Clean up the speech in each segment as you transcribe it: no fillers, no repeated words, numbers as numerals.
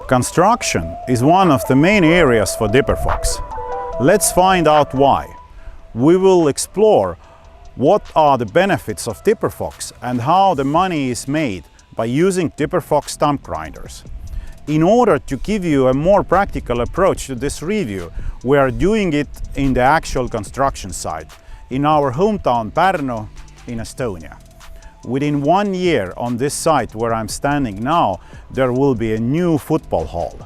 Construction is one of the main areas for DipperFox. Let's find out why. We will explore what are the benefits of DipperFox and how the money is made by using DipperFox stump grinders. In order to give you a more practical approach to this review, we are doing it in the actual construction site, in our hometown Pärnu in Estonia. Within 1 year on this site where I'm standing now, there will be a new football hall.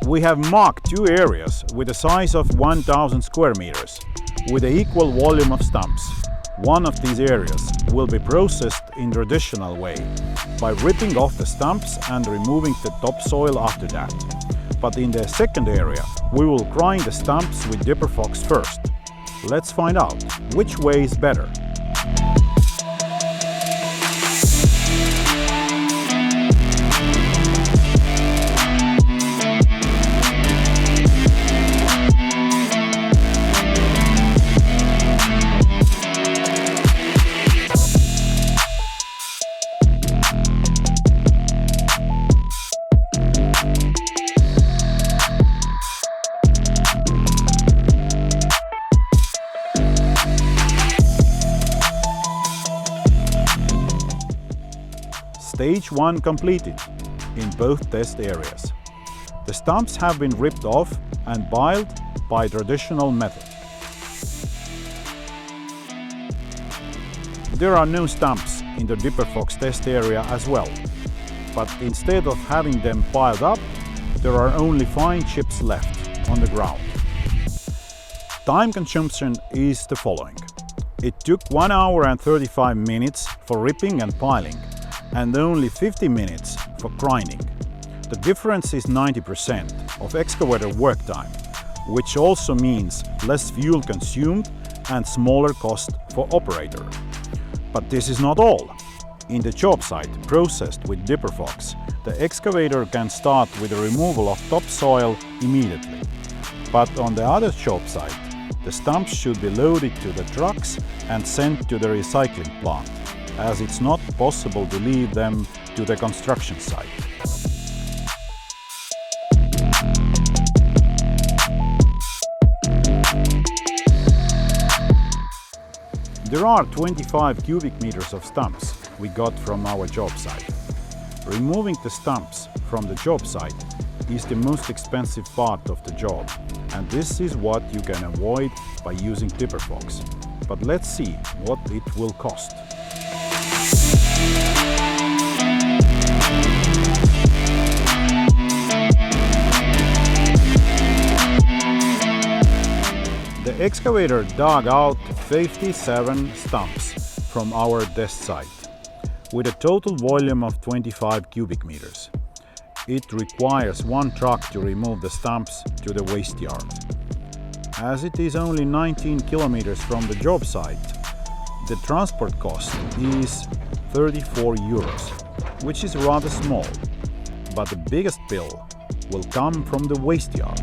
We have marked 2 areas with a size of 1000 square meters, with an equal volume of stumps. One of these areas will be processed in traditional way, by ripping off the stumps and removing the topsoil after that. But in the second area, we will grind the stumps with DipperFox first. Let's find out which way is better. Stage 1 completed in both test areas. The stumps have been ripped off and piled by traditional method. There are no stumps in the DipperFox test area as well, but instead of having them piled up, there are only fine chips left on the ground. Time consumption is the following. It took 1 hour and 35 minutes for ripping and piling, and only 50 minutes for grinding. The difference is 90% of excavator work time, which also means less fuel consumed and smaller cost for operator. But this is not all. In the job site processed with DipperFox, the excavator can start with the removal of topsoil immediately. But on the other job site, the stumps should be loaded to the trucks and sent to the recycling plant, as it's not possible to leave them to the construction site. There are 25 cubic meters of stumps we got from our job site. Removing the stumps from the job site is the most expensive part of the job, and this is what you can avoid by using DipperFox. But let's see what it will cost. The excavator dug out 57 stumps from our test site, with a total volume of 25 cubic meters. It requires 1 truck to remove the stumps to the waste yard. As it is only 19 kilometers from the job site, the transport cost is 34 euros, which is rather small, but the biggest bill will come from the waste yard.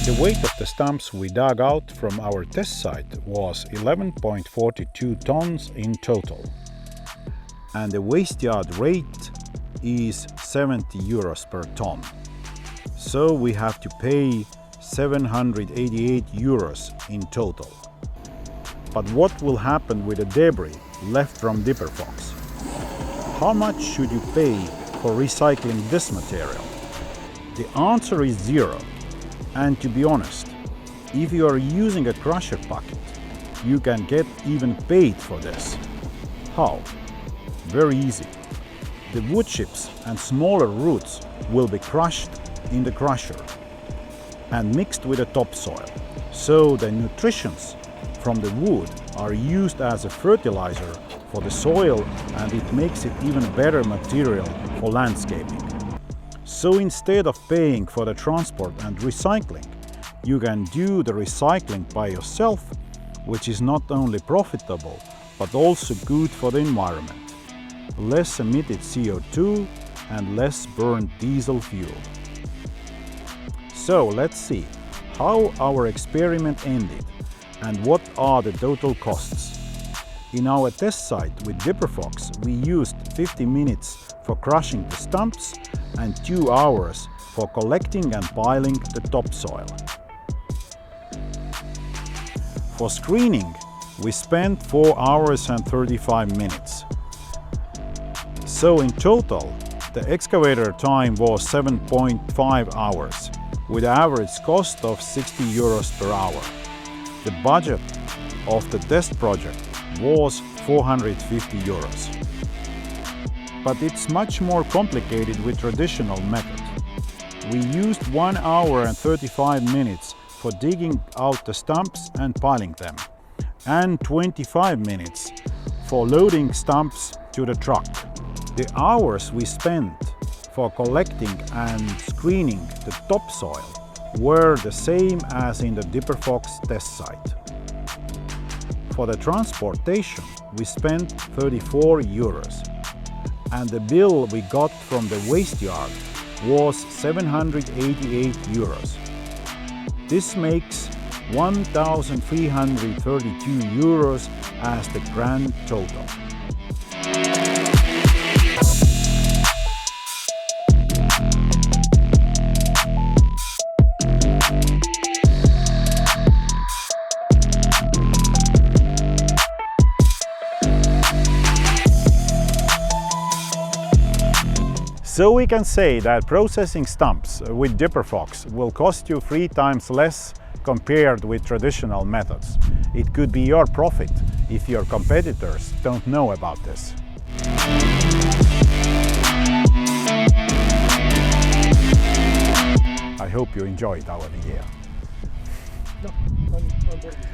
The weight of the stumps we dug out from our test site was 11.42 tons in total. And the waste yard rate is 70 euros per ton. So we have to pay 788 euros in total. But what will happen with the debris left from DipperFox? How much should you pay for recycling this material? The answer is 0. And to be honest, if you are using a crusher bucket, you can get even paid for this. How? Very easy. The wood chips and smaller roots will be crushed in the crusher and mixed with the topsoil, so the nutrition from the wood are used as a fertilizer for the soil, and it makes it even better material for landscaping. So instead of paying for the transport and recycling, you can do the recycling by yourself, which is not only profitable but also good for the environment. Less emitted CO2 and less burned diesel fuel. So let's see how our experiment ended and what are the total costs. In our test site with DipperFox, we used 50 minutes for crushing the stumps and 2 hours for collecting and piling the topsoil. For screening, we spent 4 hours and 35 minutes. So in total, the excavator time was 7.5 hours, with an average cost of 60 euros per hour. The budget of the test project was 450 euros. But it's much more complicated with traditional method. We used 1 hour and 35 minutes for digging out the stumps and piling them, and 25 minutes for loading stumps to the truck. The hours we spent for collecting and screening the topsoil were the same as in the DipperFox test site. For the transportation, we spent 34 euros, and the bill we got from the waste yard was 788 euros. This makes 1,332 euros as the grand total. So we can say that processing stumps with DipperFox will cost you 3 times less compared with traditional methods. It could be your profit if your competitors don't know about this. I hope you enjoyed our video.